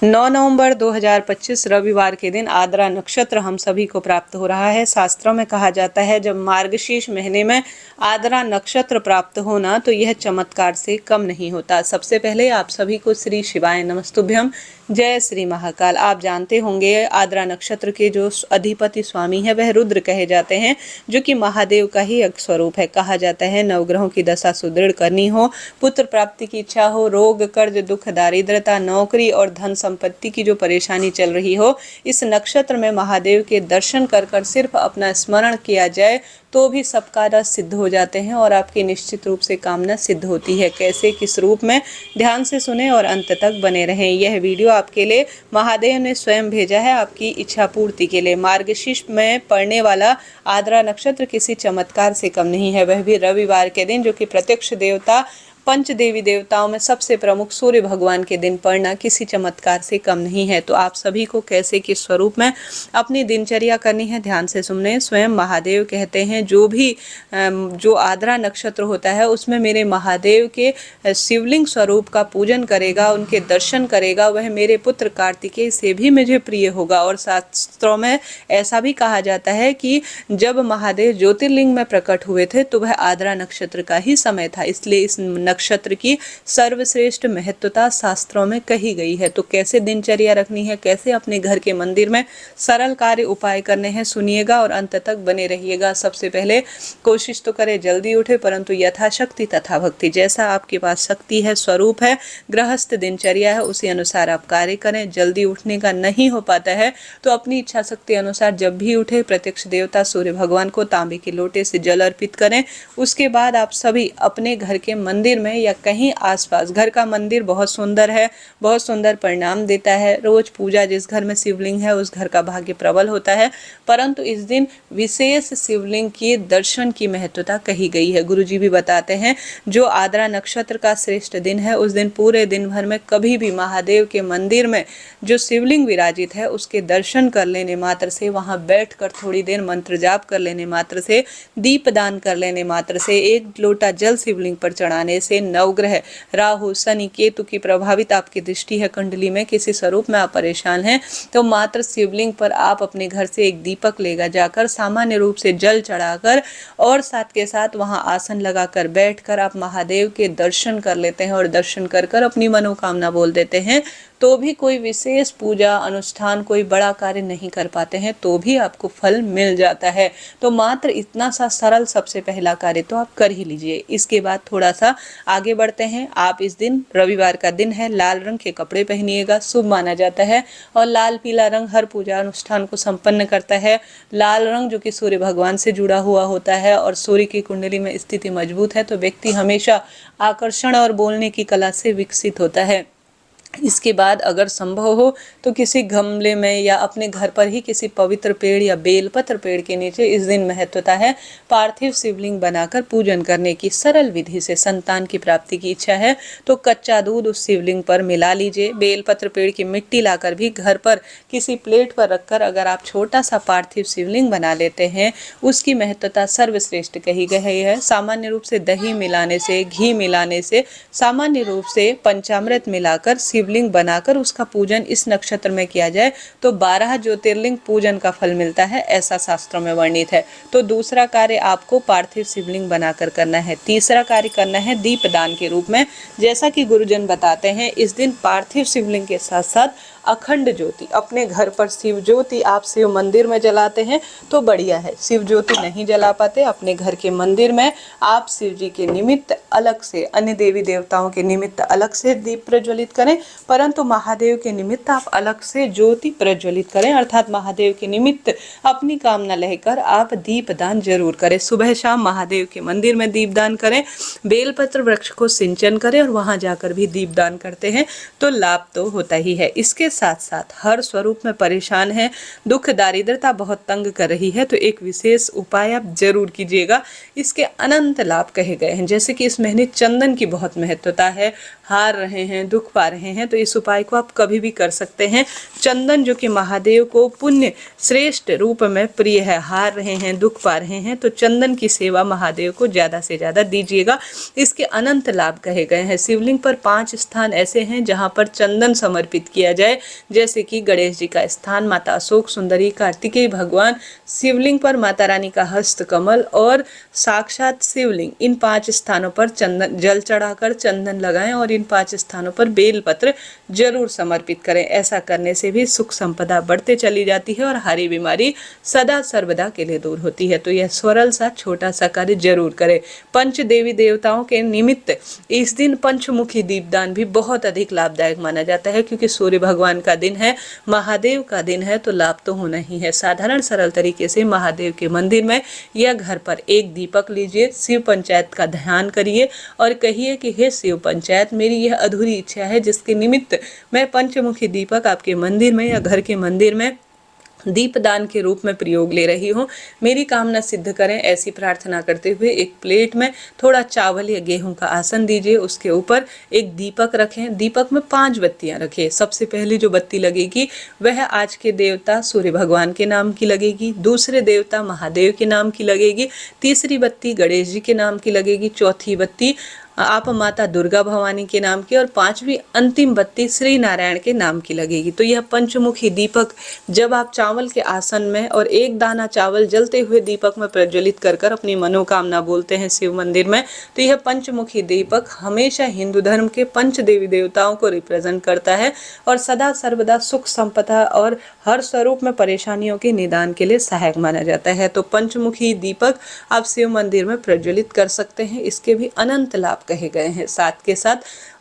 9 नवंबर 2025 रविवार के दिन आद्रा नक्षत्र हम सभी को प्राप्त हो रहा है। शास्त्रों में कहा जाता है जब मार्गशीर्ष महीने में आद्रा नक्षत्र प्राप्त होना तो यह चमत्कार से कम नहीं होता। सबसे पहले आप सभी को श्री शिवाय नमस्तुभ्यम, जय श्री महाकाल। आप जानते होंगे आद्रा नक्षत्र के जो अधिपति स्वामी है वह रुद्र कहे जाते हैं, जो कि महादेव का ही एक स्वरूप है। कहा जाता है नवग्रहों की दशा सुदृढ़ करनी हो, पुत्र प्राप्ति की इच्छा हो, रोग कर्ज दुख दारिद्रता, नौकरी और धन संपत्ति की जो परेशानी चल रही हो, इस नक्षत्र में महादेव के दर्शन कर कर सिर्फ अपना स्मरण किया जाए तो भी सब कार्य सिद्ध हो जाते हैं और आपकी निश्चित रूप से कामना सिद्ध होती है। कैसे, किस रूप में, ध्यान से सुने और अंत तक बने रहें। यह वीडियो आपके लिए महादेव ने स्वयं भेजा है आपकी इच्छा पूर्ति के लिए। मार्गशीर्ष में पड़ने वाला आद्रा नक्षत्र किसी चमत्कार से कम नहीं है, वह भी रविवार के दिन, जो कि प्रत्यक्ष देवता पंच देवी देवताओं में सबसे प्रमुख सूर्य भगवान के दिन पड़ना किसी चमत्कार से कम नहीं है। तो आप सभी को कैसे, किस स्वरूप में अपनी दिनचर्या करनी है, ध्यान से सुनने। स्वयं महादेव कहते हैं जो आद्रा नक्षत्र होता है उसमें मेरे महादेव के शिवलिंग स्वरूप का पूजन करेगा, उनके दर्शन करेगा, वह मेरे पुत्र कार्तिकेय से भी मुझे प्रिय होगा। और शास्त्रों में ऐसा भी कहा जाता है कि जब महादेव ज्योतिर्लिंग में प्रकट हुए थे तो वह आद्रा नक्षत्र का ही समय था, इसलिए इस नक्षत्र की सर्वश्रेष्ठ महत्वता शास्त्रों में कही गई है। तो कैसे दिनचर्या रखनी है, कैसे अपने घर के मंदिर में सरल कार्य उपाय करने हैं, सुनिएगा और अंत तक बने रहिएगा। सबसे पहले कोशिश तो करें जल्दी उठे, परंतु यथाशक्ति तथा भक्ति, जैसा आपके पास शक्ति है, स्वरूप है, गृहस्थ दिनचर्या है, उसी अनुसार आप कार्य करें। जल्दी उठने का नहीं हो पाता है तो अपनी इच्छा शक्ति अनुसार जब भी उठे प्रत्यक्ष देवता सूर्य भगवान को तांबे के लोटे से जल अर्पित करें। उसके बाद आप सभी अपने घर के मंदिर में या कहीं आसपास, घर का मंदिर बहुत सुंदर है, बहुत सुंदर परिणाम देता है। रोज पूजा, जिस घर में शिवलिंग है उस घर का भाग्य प्रबल होता है, परंतु इस दिन विशेष शिवलिंग के दर्शन की महत्वता कही गई है। गुरुजी भी बताते हैं जो आद्रा नक्षत्र का श्रेष्ठ दिन है उस दिन पूरे दिन भर में कभी भी महादेव के मंदिर में जो शिवलिंग विराजित है उसके दर्शन कर लेने मात्र से, वहां बैठकर थोड़ी देर मंत्र जाप कर लेने मात्र से, दीप दान कर लेने मात्र से, एक लोटा जल शिवलिंग पर चढ़ाने से नवग्रह राहु शनि केतु की प्रभावित आपकी दृष्टि है कुंडली में, किसी स्वरूप में आप परेशान हैं तो मात्र शिवलिंग पर आप अपने घर से एक दीपक लेकर जाकर सामान्य रूप से जल चढ़ाकर और साथ के साथ वहां आसन लगाकर बैठकर आप महादेव के दर्शन कर लेते हैं और दर्शन कर कर अपनी मनोकामना बोल देते हैं। तो भी कोई विशेष पूजा अनुष्ठान, कोई बड़ा कार्य नहीं कर पाते हैं तो भी आपको फल मिल जाता है। तो मात्र इतना सा सरल सबसे पहला कार्य तो आप कर ही लीजिए। इसके बाद थोड़ा सा आगे बढ़ते हैं। आप इस दिन, रविवार का दिन है, लाल रंग के कपड़े पहनिएगा, शुभ माना जाता है और लाल पीला रंग हर पूजा अनुष्ठान को संपन्न करता है। लाल रंग जो कि सूर्य भगवान से जुड़ा हुआ होता है और सूर्य की कुंडली में स्थिति मजबूत है तो व्यक्ति हमेशा आकर्षण और बोलने की कला से विकसित होता है। इसके बाद अगर संभव हो तो किसी गमले में या अपने घर पर ही किसी पवित्र पेड़ या बेलपत्र पेड़ के नीचे इस दिन महत्वता है पार्थिव शिवलिंग बनाकर पूजन करने की। सरल विधि से संतान की प्राप्ति की इच्छा है तो कच्चा दूध उस शिवलिंग पर मिला लीजिए। बेलपत्र पेड़ की मिट्टी लाकर भी घर पर किसी प्लेट पर रखकर अगर आप छोटा सा पार्थिव शिवलिंग बना लेते हैं, उसकी महत्वता सर्वश्रेष्ठ कही गई है। सामान्य रूप से दही मिलाने से, घी मिलाने से, सामान्य रूप से पंचामृत मिलाकर शिवलिंग बनाकर उसका पूजन इस नक्षत्र में किया जाए तो 12 ज्योतिर्लिंग पूजन का फल मिलता है, ऐसा शास्त्रों में वर्णित है। तो दूसरा कार्य आपको पार्थिव शिवलिंग बनाकर करना है। तीसरा कार्य करना है दीपदान के रूप में। जैसा कि गुरुजन बताते हैं इस दिन पार्थिव शिवलिंग के साथ साथ अखंड ज्योति, अपने घर पर शिव ज्योति आप शिव मंदिर में जलाते हैं तो बढ़िया है। शिव ज्योति नहीं जला पाते, अपने घर के मंदिर में आप शिव जी के निमित्त अलग से, अन्य देवी देवताओं के निमित्त अलग से दीप प्रज्वलित करें, परंतु महादेव के निमित्त आप अलग से ज्योति प्रज्वलित करें, अर्थात महादेव के निमित्त अपनी कामना लेकर आप दीपदान जरूर करें। सुबह शाम महादेव के मंदिर में दीपदान करें, बेलपत्र वृक्ष को सिंचन करें और वहां जाकर भी दीपदान करते हैं तो लाभ तो होता ही है। इसके साथ साथ हर स्वरूप में परेशान है, दुख दारिद्रता बहुत तंग कर रही है तो एक विशेष उपाय आप जरूर कीजिएगा। इसके अनंत लाभ कहे गए हैं। जैसे कि इस महीने चंदन की बहुत महत्वता है, हार रहे हैं, दुख पा रहे हैं तो इस उपाय को आप कभी भी कर सकते हैं। चंदन जो कि महादेव को पुण्य श्रेष्ठ रूप में प्रिय है, हार रहे हैं, दुख पा रहे हैं, तो चंदन की सेवा महादेव को ज़्यादा से ज़्यादा दीजिएगा। इसके अनंत लाभ कहे गए हैं। शिवलिंग पर 5 स्थान ऐसे हैं जहां पर चंदन समर्पित किया जाए, जैसे कि गणेश जी का स्थान, माता अशोक सुंदरी, कार्तिकेय भगवान, शिवलिंग पर माता रानी का हस्त कमल और साक्षात शिवलिंग। इन 5 स्थानों पर चंदन जल चढ़ाकर चंदन लगाएं और इन 5 स्थानों पर बेलपत्र जरूर समर्पित करें। ऐसा करने से भी सुख संपदा बढ़ते चली जाती है और हरी बीमारी सदा सर्वदा के लिए दूर होती है। तो यह सरल सा छोटा सा कार्य जरूर करें। पंच देवी देवताओं के निमित्त इस दिन पंचमुखी दीपदान भी बहुत अधिक लाभदायक माना जाता है, क्योंकि सूर्य भगवान का दिन है, महादेव का दिन है, तो लाभ तो होना ही है। साधारण सरल तरीके से महादेव के मंदिर में या घर पर एक दीपक लीजिए, शिव पंचायत का ध्यान करिए और कहिए कि हे शिव पंचायत, मेरी यह अधूरी इच्छा है जिसके निमित्त मैं पंचमुखी दीपक आपके मंदिर में या घर के मंदिर में दीपदान के रूप में प्रयोग ले रही हूँ, मेरी कामना सिद्ध करें। ऐसी प्रार्थना करते हुए एक प्लेट में थोड़ा चावल या गेहूं का आसन दीजिए, उसके ऊपर एक दीपक रखें, दीपक में 5 बत्तियां रखें। सबसे पहली जो बत्ती लगेगी वह आज के देवता सूर्य भगवान के नाम की लगेगी, दूसरे देवता महादेव के नाम की लगेगी, तीसरी बत्ती गणेश जी के नाम की लगेगी, चौथी बत्ती आप माता दुर्गा भवानी के नाम की और 5वीं अंतिम बत्ती श्री नारायण के नाम की लगेगी। तो यह पंचमुखी दीपक जब आप चावल के आसन में और एक दाना चावल जलते हुए दीपक में प्रज्वलित कर कर अपनी मनोकामना बोलते हैं शिव मंदिर में, तो यह पंचमुखी दीपक हमेशा हिंदू धर्म के पंच देवी देवताओं को रिप्रेजेंट करता है और सदा सर्वदा सुख संपदा और हर स्वरूप में परेशानियों के निदान के लिए सहायक माना जाता है। तो पंचमुखी दीपक आप शिव मंदिर में प्रज्वलित कर सकते हैं। इसके भी अनंत लाभ कहे गए हैं। साथ के साथ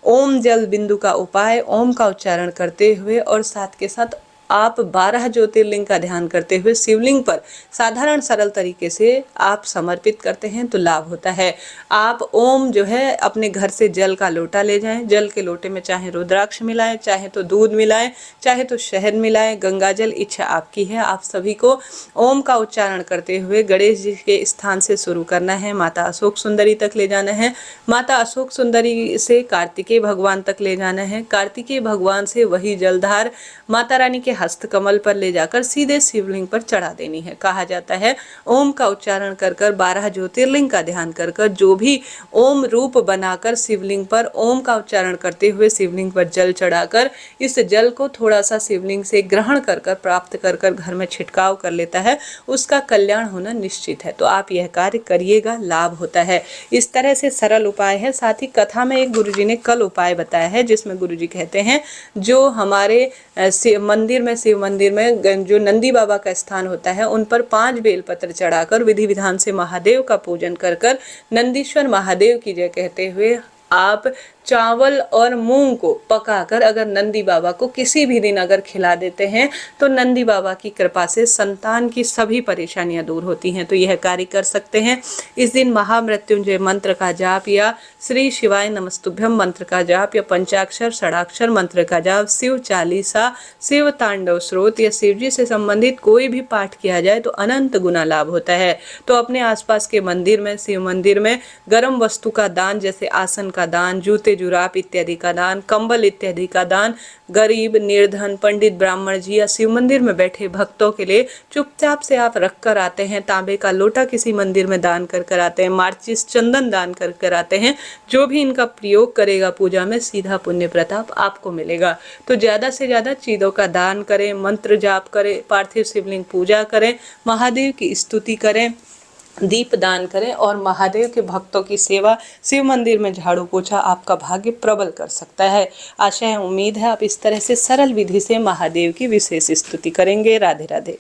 ओम जल बिंदु का उपाय, ओम का उच्चारण करते हुए और साथ के साथ आप 12 ज्योतिर्लिंग का ध्यान करते हुए शिवलिंग पर साधारण सरल तरीके से आप समर्पित करते हैं तो लाभ होता है। आप ओम जो है अपने घर से जल का लोटा ले जाएं, जल के लोटे में चाहे रुद्राक्ष मिलाएं, चाहे तो दूध मिलाएं, चाहे तो शहद मिलाएं, गंगा जल, इच्छा आपकी है। आप सभी को ओम का उच्चारण करते हुए गणेश जी के स्थान से शुरू करना है, माता अशोक सुंदरी तक ले जाना है, माता अशोक सुंदरी से कार्तिकेय भगवान तक ले जाना है, कार्तिकेय भगवान से वही जलधार माता रानी के हस्त कमल पर ले जाकर सीधे शिवलिंग पर चढ़ा देनी है। कहा जाता है ओम का उच्चारण कर कर 12 ज्योतिर्लिंग का ध्यान कर कर जो भी ओम रूप बनाकर शिवलिंग पर ओम का उच्चारण करते हुए शिवलिंग पर जल चढ़ाकर इस जल को थोड़ा सा शिवलिंग से ग्रहण कर कर प्राप्त कर कर घर में छिड़काव कर लेता है, उसका कल्याण होना निश्चित है। तो आप यह कार्य करिएगा, लाभ होता है। इस तरह से सरल उपाय है। साथ ही कथा में एक गुरुजी ने कल उपाय बताया है जिसमें गुरुजी कहते हैं जो हमारे मंदिर में शिव मंदिर में जो नंदी बाबा का स्थान होता है उन पर 5 बेलपत्र चढ़ाकर विधि विधान से महादेव का पूजन कर कर नंदीश्वर महादेव की जय कहते हुए आप चावल और मूंग को पकाकर अगर नंदी बाबा को किसी भी दिन अगर खिला देते हैं तो नंदी बाबा की कृपा से संतान की सभी परेशानियां दूर होती हैं। तो यह कार्य कर सकते हैं। इस दिन महामृत्युंजय मंत्र का जाप या श्री शिवाय नमस्तुभ्यम मंत्र का जाप या पंचाक्षर षडाक्षर मंत्र का जाप, शिव चालीसा, शिव तांडव स्रोत या शिव जी से संबंधित कोई भी पाठ किया जाए तो अनंत गुना लाभ होता है। तो अपने आसपास के मंदिर में, शिव मंदिर में गर्म वस्तु का दान जैसे आसन का दान, जूते जुराब इत्यादि का दान, कंबल इत्यादि का दान गरीब, निर्धन, पंडित, ब्राह्मण जी या शिव मंदिर में बैठे भक्तों के लिए चुपचाप से आप रख कर आते हैं। तांबे का लोटा किसी मंदिर में दान कर कर आते हैं, मार्चिस चंदन दान कर कर आते हैं। जो भी इनका प्रयोग करेगा पूजा में सीधा पुण्य प्रताप आपको मिलेगा। तो ज़्यादा से ज़्यादा चीज़ों का दान करें, मंत्र जाप करें, पार्थिव शिवलिंग पूजा करें, महादेव की स्तुति करें, दीप दान करें और महादेव के भक्तों की सेवा, शिव मंदिर में झाड़ू पोछा आपका भाग्य प्रबल कर सकता है। आशा है, उम्मीद है आप इस तरह से सरल विधि से महादेव की विशेष स्तुति करेंगे। राधे राधे।